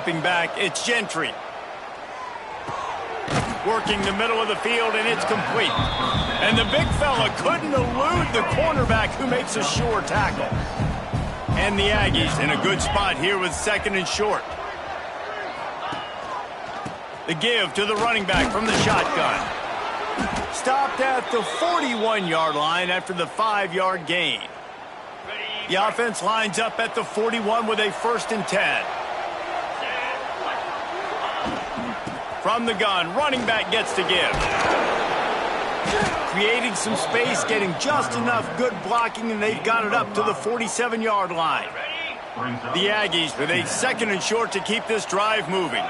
Dropping back, it's Gentry. Working the middle of the field, and it's complete. And the big fella couldn't elude the cornerback who makes a sure tackle. And the Aggies in a good spot here with 2nd and short. The give to the running back from the shotgun. Stopped at the 41-yard line after the 5-yard gain. The offense lines up at the 41 with a 1st and 10. From the gun, running back gets to give. Creating some space, getting just enough good blocking, and they've got it up to the 47-yard line. The Aggies with a 2nd and short to keep this drive moving.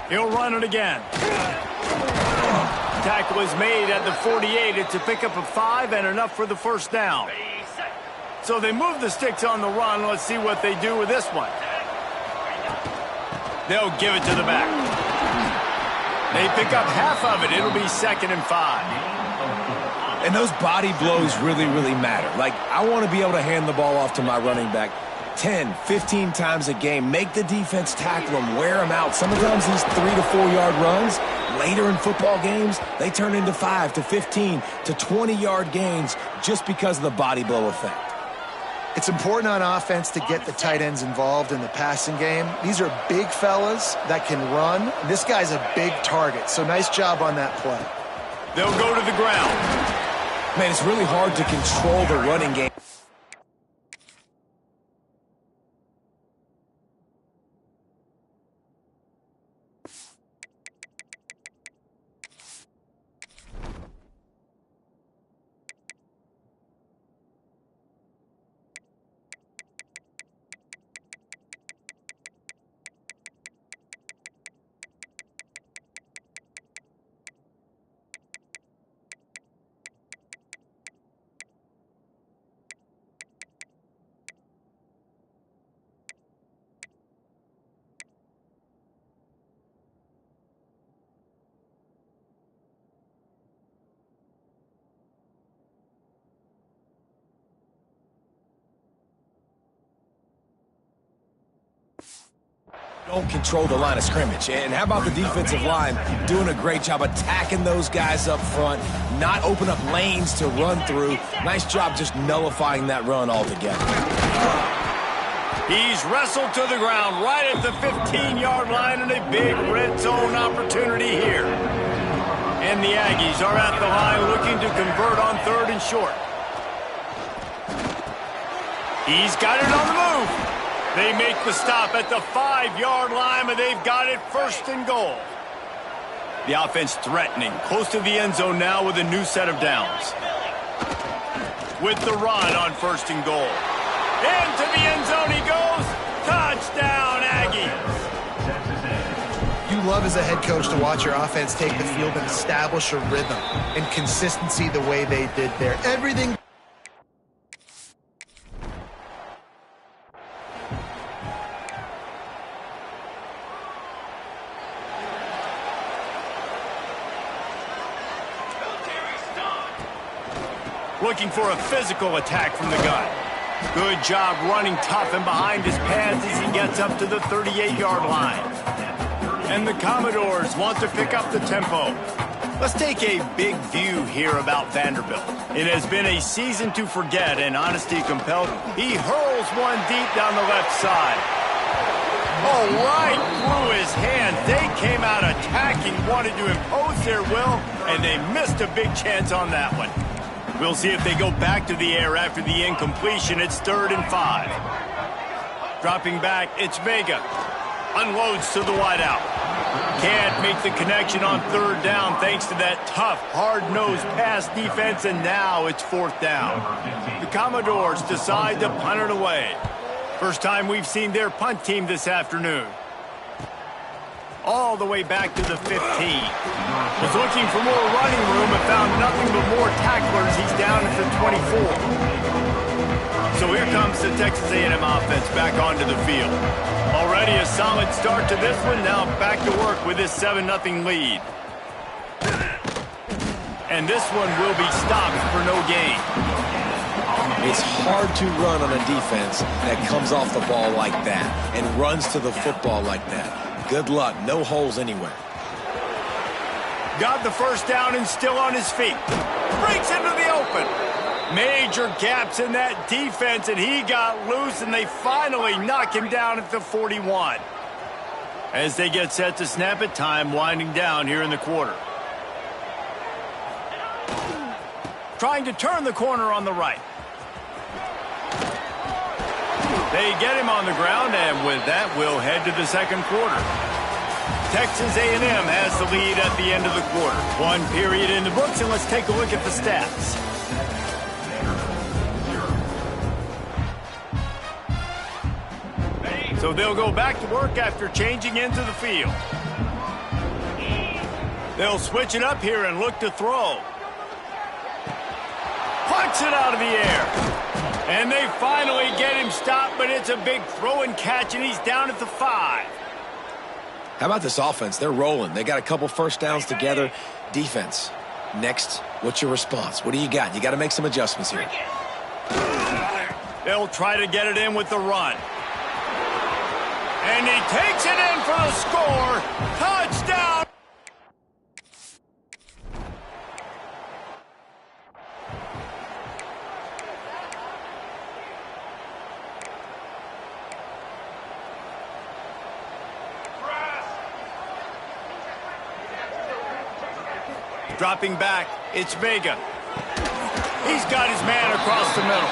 He'll run it again. Tackle is made at the 48. It's a pickup of 5 and enough for the 1st down. So they move the sticks on the run. Let's see what they do with this one. They'll give it to the back. They pick up half of it. It'll be 2nd and 5. And those body blows really, really matter. Like, I want to be able to hand the ball off to my running back 10, 15 times a game. Make the defense tackle him, wear him out. Sometimes these 3 to 4 yard runs, later in football games, they turn into 5 to 15 to 20 yard gains just because of the body blow effect. It's important on offense to get the tight ends involved in the passing game. These are big fellas that can run. This guy's a big target, so nice job on that play. They'll go to the ground. Man, it's really hard to control the running game. Don't control the line of scrimmage. And how about the defensive line doing a great job attacking those guys up front, not open up lanes to run through. Nice job just nullifying that run altogether. He's wrestled to the ground right at the 15-yard line, and a big red zone opportunity here. And the Aggies are at the line looking to convert on 3rd and short. He's got it on the move. They make the stop at the 5-yard line, but they've got it 1st and goal. The offense threatening, close to the end zone now with a new set of downs. With the run on 1st and goal. Into the end zone he goes. Touchdown, Aggies. You love as a head coach to watch your offense take the field and establish a rhythm and consistency the way they did there. Everything. Looking for a physical attack from the gun. Good job running tough and behind his pads as he gets up to the 38-yard line. And the Commodores want to pick up the tempo. Let's take a big view here about Vanderbilt. It has been a season to forget, and honesty compelled, he hurls one deep down the left side. Oh, right through his hands. They came out attacking, wanted to impose their will, and they missed a big chance on that one. We'll see if they go back to the air after the incompletion. It's 3rd and 5. Dropping back, it's Vega. Unloads to the wideout. Can't make the connection on 3rd down thanks to that tough, hard-nosed pass defense, and now it's 4th down. The Commodores decide to punt it away. First time we've seen their punt team this afternoon. All the way back to the 15. Was looking for more running room and found nothing but more tacklers. He's down at the 24. So here comes the Texas A&M offense back onto the field. Already a solid start to this one. Now back to work with this 7-0 lead. And this one will be stopped for no gain. It's hard to run on a defense that comes off the ball like that and runs to the football like that. Good luck. No holes anywhere. Got the first down and still on his feet. Breaks into the open. Major gaps in that defense, and he got loose, and they finally knock him down at the 41. As they get set to snap it, time winding down here in the quarter. Trying to turn the corner on the right. They get him on the ground, and with that, we'll head to the second quarter. Texas A&M has the lead at the end of the quarter. One period in the books, and let's take a look at the stats. So they'll go back to work after changing into the field. They'll switch it up here and look to throw. Plucks it out of the air. And they finally get him stopped, but it's a big throw and catch, and he's down at the 5. How about this offense? They're rolling. They got a couple first downs together. Defense. Next, what's your response? What do you got? You got to make some adjustments here. They'll try to get it in with the run. And he takes it in for the score. Touchdown! Dropping back, it's Vega. He's got his man across the middle.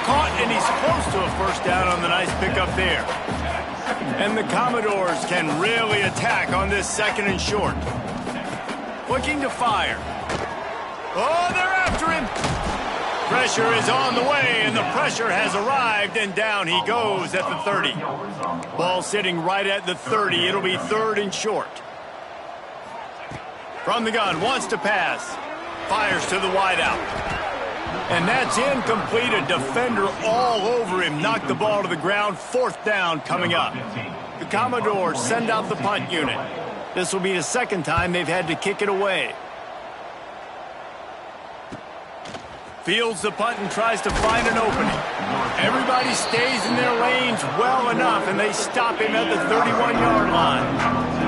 Caught, and he's close to a first down on the nice pickup there. And the Commodores can really attack on this second and short. Looking to fire. Oh, they're after him. Pressure is on the way, and the pressure has arrived, and down he goes at the 30. Ball sitting right at the 30. It'll be third and short. From the gun, wants to pass. Fires to the wideout. And that's incomplete. A defender all over him. Knocked the ball to the ground. Fourth down coming up. The Commodores send out the punt unit. This will be the second time they've had to kick it away. Fields the punt and tries to find an opening. Everybody stays in their lanes well enough, and they stop him at the 31-yard line.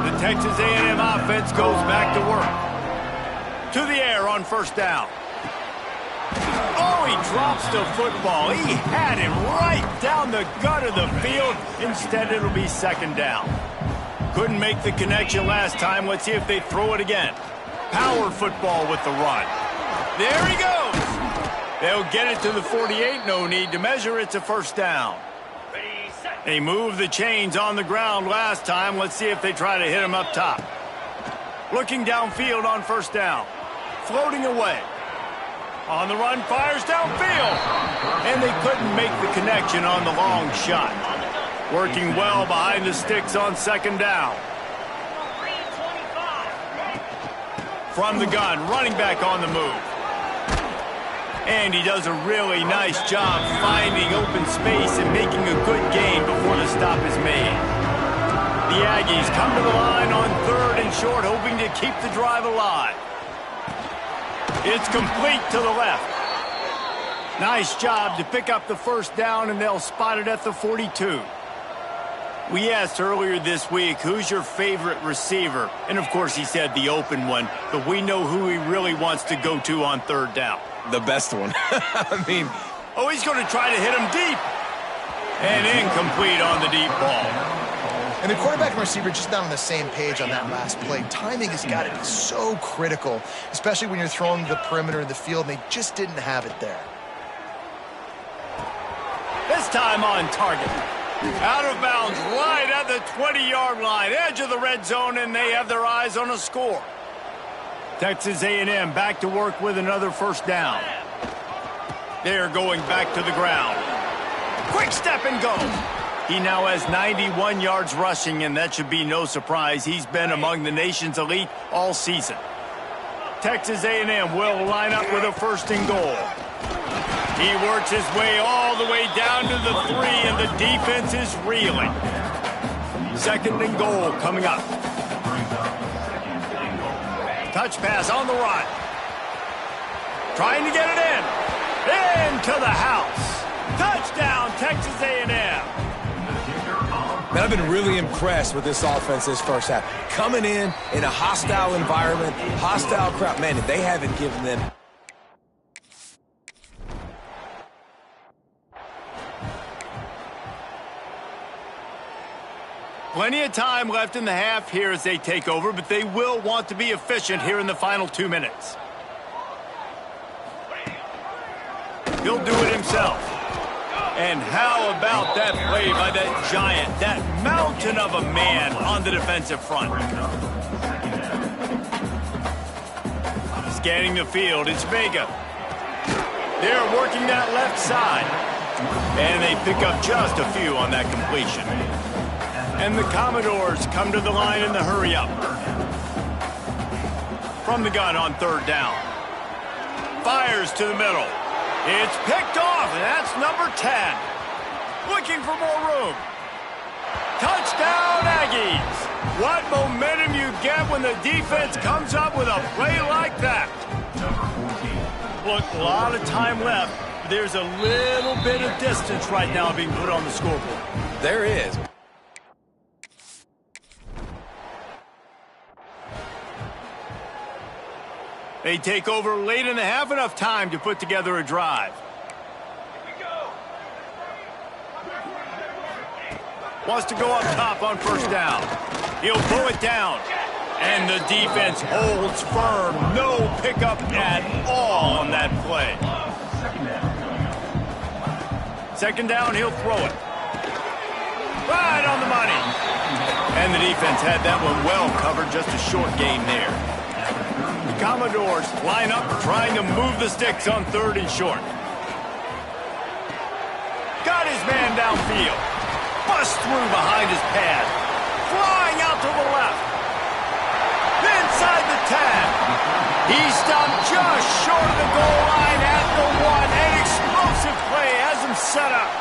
The Texas A&M offense goes back to work. To the air on first down. Oh, he drops the football. He had him right down the gut of the field. Instead, it'll be second down. Couldn't make the connection last time. Let's see if they throw it again. Power football with the run. There he goes. They'll get it to the 48. No need to measure. It's a first down. They moved the chains on the ground last time. Let's see if they try to hit him up top. Looking downfield on first down. Floating away. On the run, fires downfield. And they couldn't make the connection on the long shot. Working well behind the sticks on second down. From the gun, running back on the move. And he does a really nice job finding open space and making a good gain before the stop is made. The Aggies come to the line on third and short, hoping to keep the drive alive. It's complete to the left. Nice job to pick up the first down, and they'll spot it at the 42. We asked earlier this week, who's your favorite receiver? And, of course, he said the open one, but we know who he really wants to go to on third down. The best one. I mean... Oh, he's going to try to hit him deep. And incomplete on the deep ball. And the quarterback and receiver just not on the same page on that last play. Timing has got to be so critical, especially when you're throwing the perimeter of the field, and they just didn't have it there. This time on target. Out of bounds right at the 20-yard line, edge of the red zone, and they have their eyes on a score. Texas A&M back to work with another first down. They're going back to the ground. Quick step and go. He now has 91 yards rushing, and that should be no surprise. He's been among the nation's elite all season. Texas A&M will line up with a first and goal. He works his way all the way down to the 3, and the defense is reeling. Second and goal coming up. Touch pass on the run. Trying to get it in. Into the house. Touchdown, Texas A&M. Man, I've been really impressed with this offense this first half. Coming in a hostile environment, hostile crowd. Man, they haven't given them... Plenty of time left in the half here as they take over, but they will want to be efficient here in the final 2 minutes. He'll do it himself. And how about that play by that giant, that mountain of a man on the defensive front? Scanning the field, it's Vega. They're working that left side. And they pick up just a few on that completion. And the Commodores come to the line in the hurry-up. From the gun on third down. Fires to the middle. It's picked off, and that's number 10. Looking for more room. Touchdown, Aggies. What momentum you get when the defense comes up with a play like that. Look, a lot of time left. There's a little bit of distance right now being put on the scoreboard. There is. They take over late in the half, enough time to put together a drive. Wants to go up top on first down. He'll throw it down. And the defense holds firm. No pickup at all on that play. Second down, he'll throw it. Right on the money. And the defense had that one well covered, just a short gain there. The Commodores line up trying to move the sticks on third and short. Got his man downfield. Bust through behind his pad. Flying out to the left. Inside the 10. He stopped just short of the goal line at the 1. An explosive play has him set up.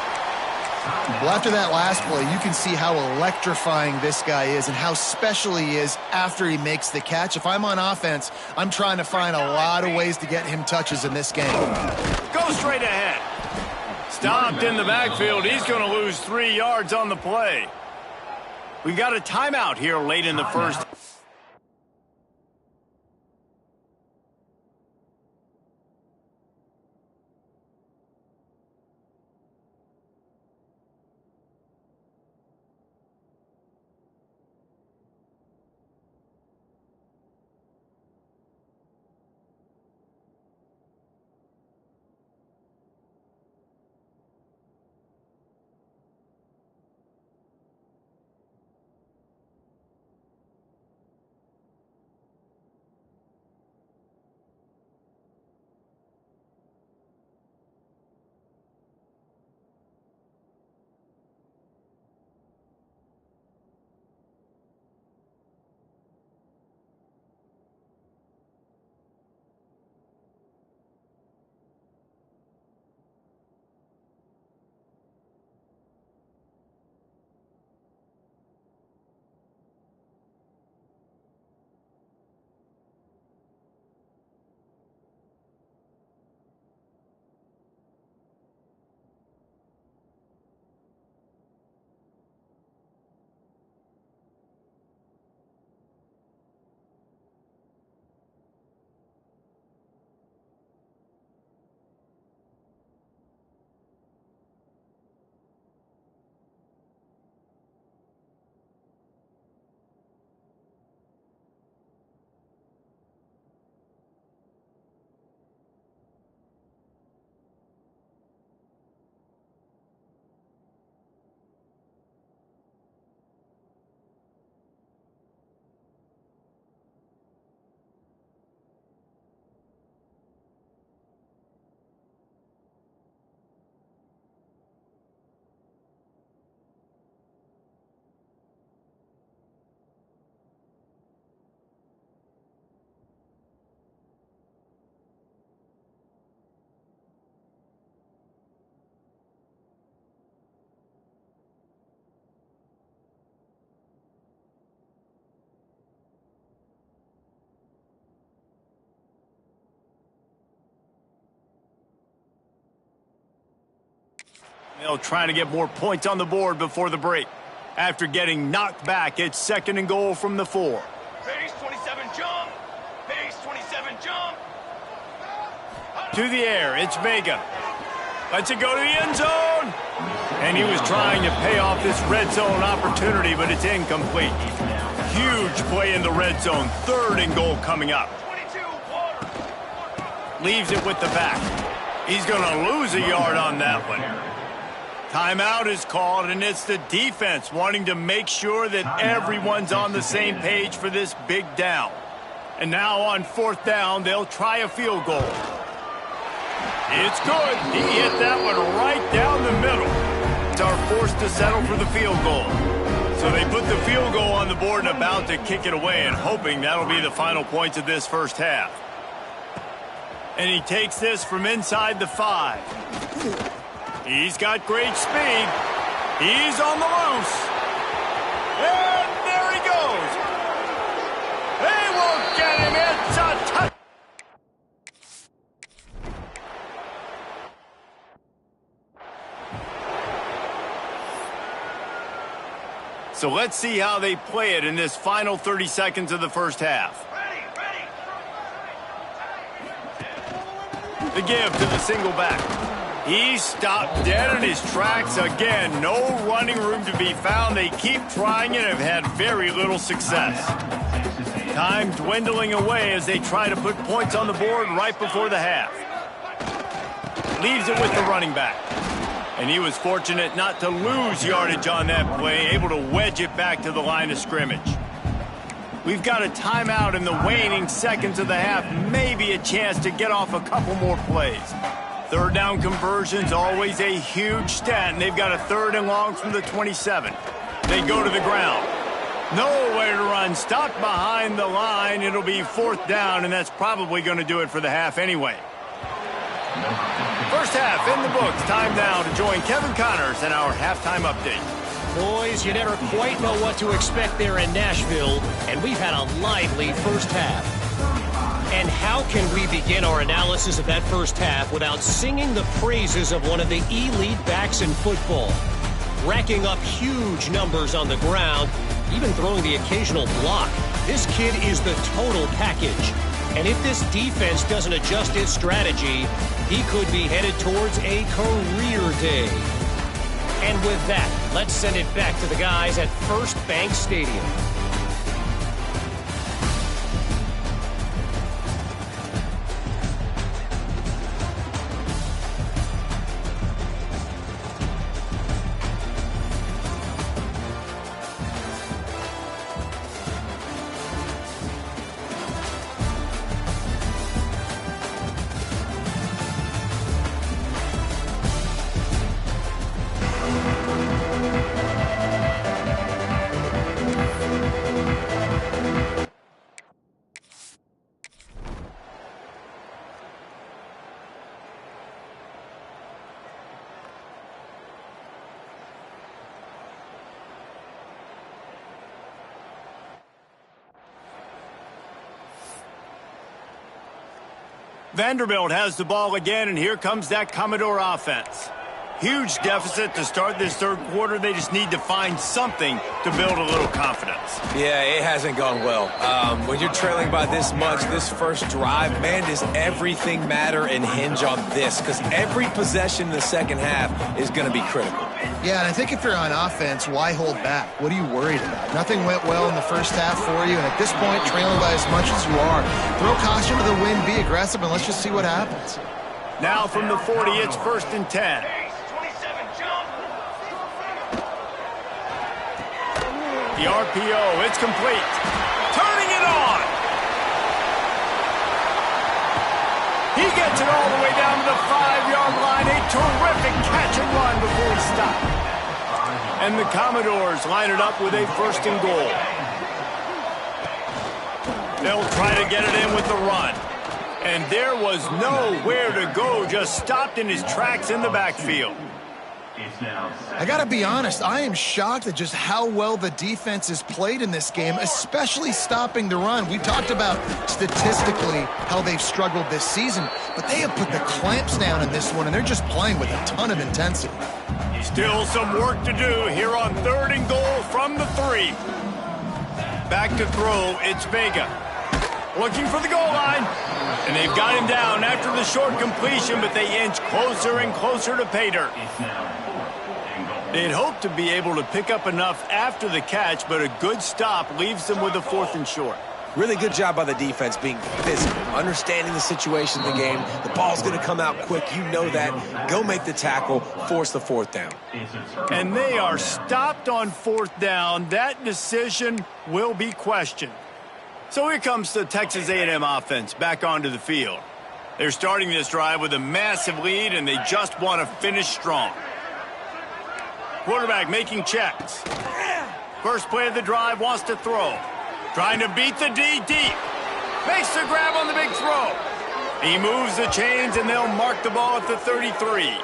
Well, after that last play, you can see how electrifying this guy is and how special he is after he makes the catch. If I'm on offense, I'm trying to find a lot of ways to get him touches in this game. Go straight ahead. Stopped in the backfield. He's going to lose 3 yards on the play. We've got a timeout here late in the first. They'll try to get more points on the board before the break. After getting knocked back, it's 2nd and goal from the 4. Pace 27 jump. Pace 27 jump. To the air, it's Vega. Lets it go to the end zone. And he was trying to pay off this red zone opportunity, but it's incomplete. Huge play in the red zone. 3rd and goal coming up. 22 water. Leaves it with the back. He's going to lose a yard on that one. Timeout is called, and it's the defense wanting to make sure that everyone's on the same page for this big down. And now on 4th down, they'll try a field goal. It's good. He hit that one right down the middle. Are forced to settle for the field goal. So they put the field goal on the board and about to kick it away and hoping that'll be the final points of this first half. And he takes this from inside the 5. He's got great speed. He's on the loose. And there he goes. They won't get him. It's a touchdown. So let's see how they play it in this final 30 seconds of the first half. The give to the single back. He stopped dead in his tracks again. No running room to be found. They keep trying and have had very little success. Time dwindling away as they try to put points on the board right before the half. Leaves it with the running back. And he was fortunate not to lose yardage on that play, able to wedge it back to the line of scrimmage. We've got a timeout in the waning seconds of the half, maybe a chance to get off a couple more plays. 3rd down conversion's always a huge stat, and they've got a 3rd and long from the 27. They go to the ground. Nowhere to run, stopped behind the line. It'll be 4th down, and that's probably going to do it for the half anyway. First half in the books. Time now to join Kevin Connors in our halftime update. Boys, you never quite know what to expect there in Nashville, and we've had a lively first half. And how can we begin our analysis of that first half without singing the praises of one of the elite backs in football? Racking up huge numbers on the ground, even throwing the occasional block. This kid is the total package. And if this defense doesn't adjust its strategy, he could be headed towards a career day. And with that, let's send it back to the guys at First Bank Stadium. Vanderbilt has the ball again, and here comes that Commodore offense. Huge deficit to start this 3rd quarter. They just need to find something to build a little confidence. Yeah, it hasn't gone well. When you're trailing by this much, this first drive, man, does everything matter and hinge on this? Because every possession in the second half is going to be critical. Yeah, and I think if you're on offense, why hold back? What are you worried about? Nothing went well in the first half for you, and at this point, trailing by as much as you are. Throw caution to the wind, be aggressive, and let's just see what happens. Now from the 40, it's 1st and 10. The RPO, it's complete. Turning it on. He gets it all the way down to the 5-yard line. A terrific catch and run before he stopped. And the Commodores line it up with a 1st and goal. They'll try to get it in with the run. And there was nowhere to go, just stopped in his tracks in the backfield. I got to be honest, I am shocked at just how well the defense has played in this game, especially stopping the run. We talked about statistically how they've struggled this season, but they have put the clamps down in this one, and they're just playing with a ton of intensity. Still some work to do here on 3rd and goal from the 3. Back to throw, it's Vega. Looking for the goal line. And they've got him down after the short completion, but they inch closer and closer to pay dirt. They'd hoped to be able to pick up enough after the catch, but a good stop leaves them with a 4th and short. Really good job by the defense being physical, understanding the situation of the game. The ball's going to come out quick. You know that. Go make the tackle, force the 4th down. And they are stopped on 4th down. That decision will be questioned. So here comes the Texas A&M offense back onto the field. They're starting this drive with a massive lead, and they just want to finish strong. Quarterback making checks. First play of the drive, wants to throw. Trying to beat the D deep. Makes the grab on the big throw. He moves the chains, and they'll mark the ball at the 33.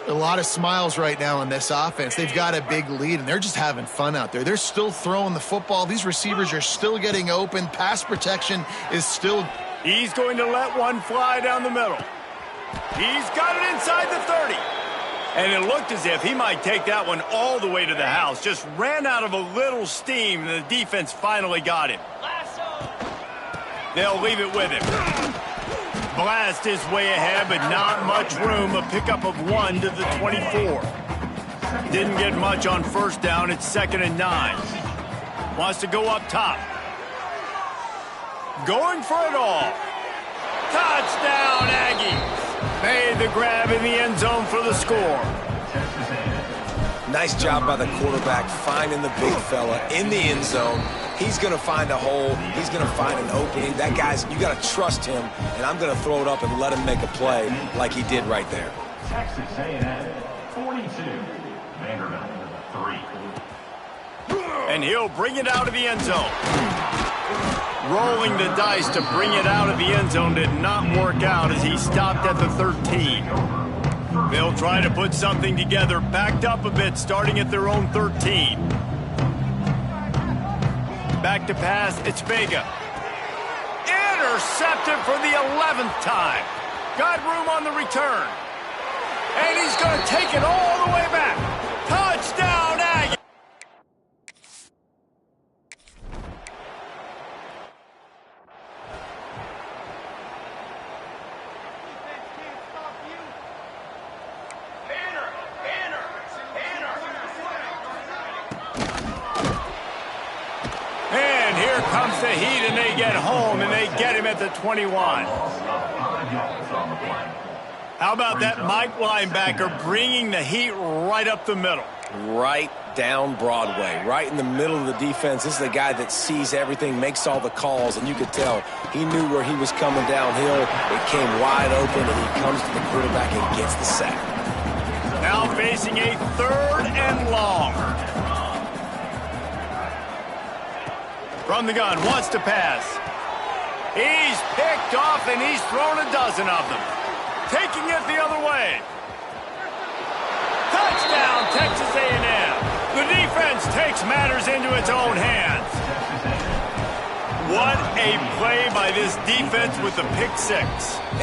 A lot of smiles right now in this offense. They've got a big lead, and they're just having fun out there. They're still throwing the football. These receivers are still getting open. Pass protection is still... He's going to let one fly down the middle. He's got it inside the 30. And it looked as if he might take that one all the way to the house. Just ran out of a little steam, and the defense finally got him. They'll leave it with him. Blast his way ahead, but not much room. A pickup of 1 to the 24. Didn't get much on 1st down. It's 2nd and 9. Wants to go up top. Going for it all. Touchdown, Aggies. Made the grab in the end zone for the score. Nice job by the quarterback finding the big fella in the end zone. He's going to find a hole. He's going to find an opening. That guy's, you got to trust him, and I'm going to throw it up and let him make a play like he did right there. Texas A&M 42, Vanderbilt 3. And he'll bring it out of the end zone. Rolling the dice to bring it out of the end zone did not work out as he stopped at the 13. They'll try to put something together, backed up a bit, starting at their own 13. Back to pass, it's Vega. Intercepted for the 11th time. Got room on the return. And he's going to take it all the way back. Touchdown, Aggies! Comes the heat, and they get home, and they get him at the 21. How about that Mike linebacker bringing the heat right up the middle? Right down Broadway, right in the middle of the defense. This is the guy that sees everything, makes all the calls, and you could tell he knew where he was coming downhill. It came wide open, and he comes to the quarterback and gets the sack. Now facing a 3rd and long. From the gun, wants to pass. He's picked off, and he's thrown a dozen of them. Taking it the other way. Touchdown, Texas A&M. The defense takes matters into its own hands. What a play by this defense with the pick 6.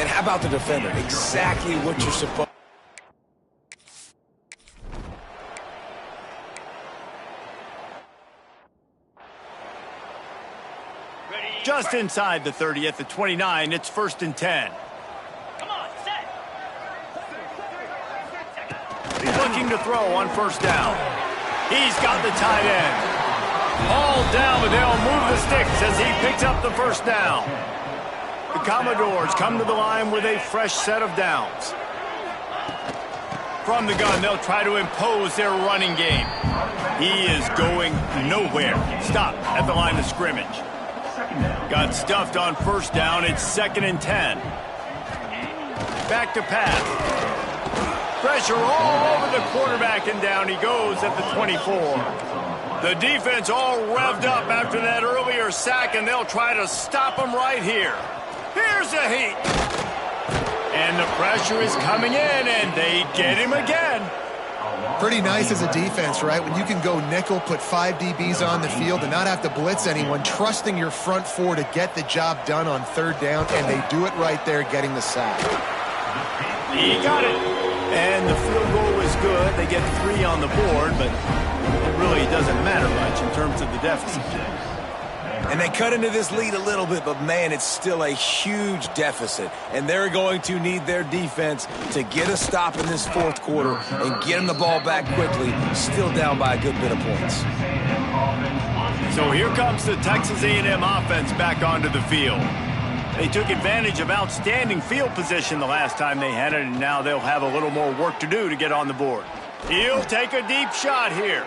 And how about the defender? Exactly what you're supposed to. Just inside the 30 at the 29, it's 1st and 10. Come on, set. He's looking to throw on 1st down. He's got the tight end. Hauled down, but they'll move the sticks as he picks up the 1st down. The Commodores come to the line with a fresh set of downs. From the gun, they'll try to impose their running game. He is going nowhere. Stop at the line of scrimmage. Got stuffed on 1st down. It's 2nd and 10. Back to pass. Pressure all over the quarterback, and down he goes at the 24. The defense all revved up after that earlier sack, and they'll try to stop him right here. Here's the heat. And the pressure is coming in, and they get him again. Pretty nice as a defense, right? When you can go nickel, put 5 DBs on the field and not have to blitz anyone, trusting your front four to get the job done on third down, and they do it right there, getting the sack. He got it. And the field goal was good. They get 3 on the board, but it really doesn't matter much in terms of the deficit. And they cut into this lead a little bit, but, man, it's still a huge deficit. And they're going to need their defense to get a stop in this fourth quarter and get them the ball back quickly, still down by a good bit of points. So here comes the Texas A&M offense back onto the field. They took advantage of outstanding field position the last time they had it, and now they'll have a little more work to do to get on the board. He'll take a deep shot here.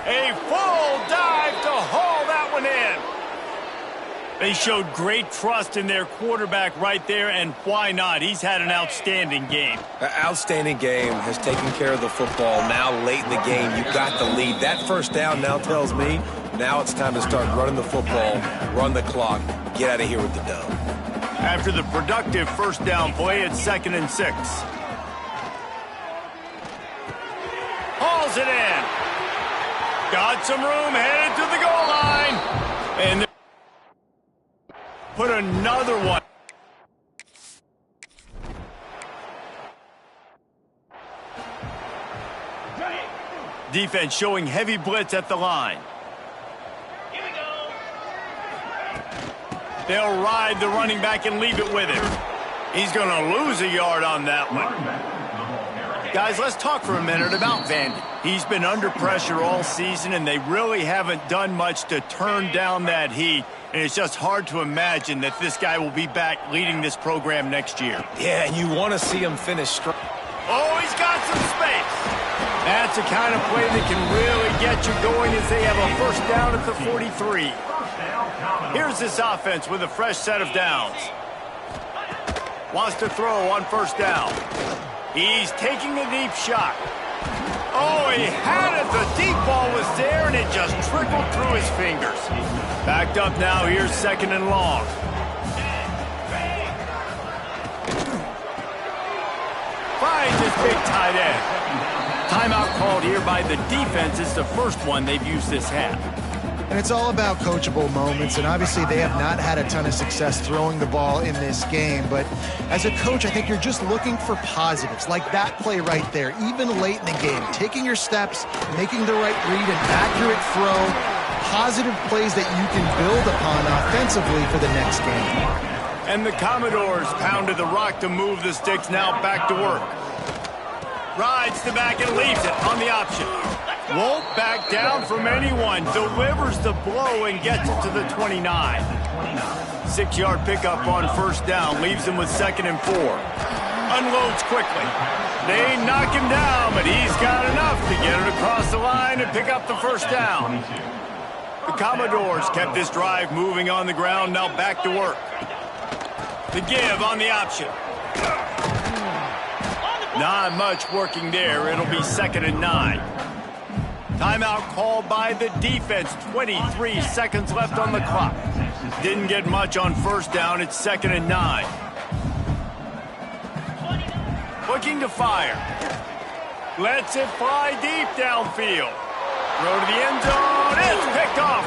A full dive to haul that one in. They showed great trust in their quarterback right there, and why not? He's had an outstanding game. An outstanding game, has taken care of the football. Now late in the game, you got the lead. That first down now tells me now it's time to start running the football, run the clock, get out of here with the dub. After the productive first down play, it's 2nd and 6. Hauls it in. Got some room, headed to the goal line. And put another one. Defense showing heavy blitz at the line. Here we go. They'll ride the running back and leave it with him. He's going to lose a yard on that one. Guys, let's talk for a minute about Vandy. He's been under pressure all season, and they really haven't done much to turn down that heat. And it's just hard to imagine that this guy will be back leading this program next year. Yeah, and you want to see him finish strong. Oh, he's got some space. That's the kind of play that can really get you going as they have a first down at the 43. Here's this offense with a fresh set of downs. Wants to throw on first down. He's taking a deep shot. Oh, he had it. The deep ball was there, and it just trickled through his fingers. Backed up now. Here's 2nd and long. Finds his big tight end. Timeout called here by the defense. It's the first one they've used this half. And it's all about coachable moments, and obviously they have not had a ton of success throwing the ball in this game. But as a coach, I think you're just looking for positives, like that play right there, even late in the game. Taking your steps, making the right read, an accurate throw, positive plays that you can build upon offensively for the next game. And the Commodores pounded the rock to move the sticks, now back to work. Rides the back and leaves it on the option. Won't back down from anyone. Delivers the blow and gets it to the 29. 6-yard pickup on first down. Leaves him with 2nd and 4. Unloads quickly. They knock him down, but he's got enough to get it across the line and pick up the first down. The Commodores kept this drive moving on the ground. Now back to work. The give on the option. Not much working there. It'll be 2nd and 9. Timeout called by the defense. 23 seconds left on the clock. Didn't get much on first down. It's 2nd and 9. Looking to fire. Lets it fly deep downfield. Throw to the end zone. It's picked off.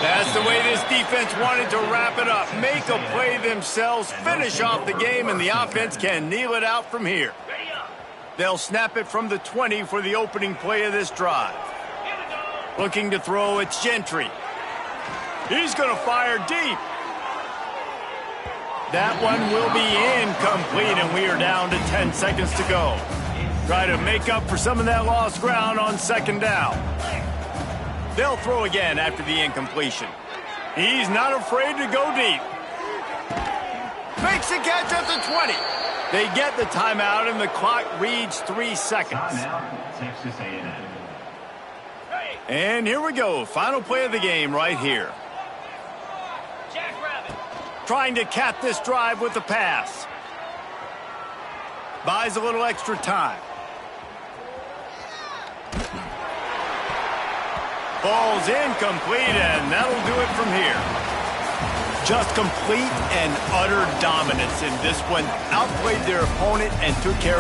That's the way this defense wanted to wrap it up. Make a play themselves, finish off the game, and the offense can kneel it out from here. They'll snap it from the 20 for the opening play of this drive. Looking to throw, it's Gentry. He's going to fire deep. That one will be incomplete, and we are down to 10 seconds to go. Try to make up for some of that lost ground on 2nd down. They'll throw again after the incompletion. He's not afraid to go deep. Makes the catch at the 20. They get the timeout, and the clock reads 3 seconds. And here we go. Final play of the game right here. Trying to cap this drive with the pass. Buys a little extra time. Ball's incomplete, and that'll do it from here. Just complete and utter dominance in this one. Outplayed their opponent and took care of